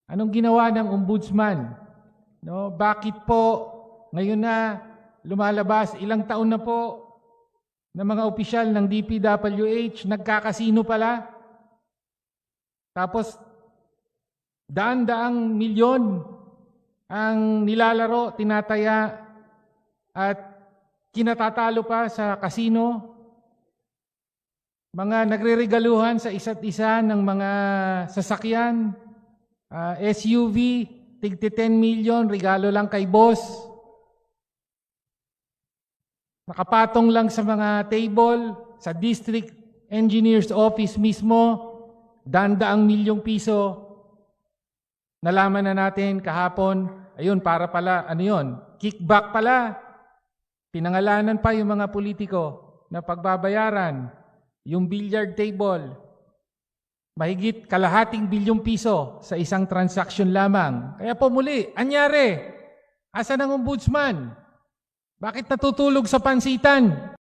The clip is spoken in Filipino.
Anong ginawa ng ombudsman? No, bakit po ngayon na lumalabas, ilang taon na po ng mga opisyal ng DPWH nagkakasino pala? Tapos daan-daang milyon ang nilalaro, tinataya at kinatatalo pa sa kasino. Mga nagreregaluhan sa isa't isa ng mga sasakyan, SUV, tigti 10 million, regalo lang kay boss. Nakapatong lang sa mga table, sa district engineer's office mismo, daan-daang milyong piso. Nalaman na natin kahapon, ayun, para pala, ano yun, kickback pala. Pinangalanan pa yung mga politiko na pagbabayaran, yung billiard table, mahigit kalahating bilyong piso sa isang transaksyon lamang. Kaya po muli, anyari, asan ang ombudsman? Bakit natutulog sa pansitan?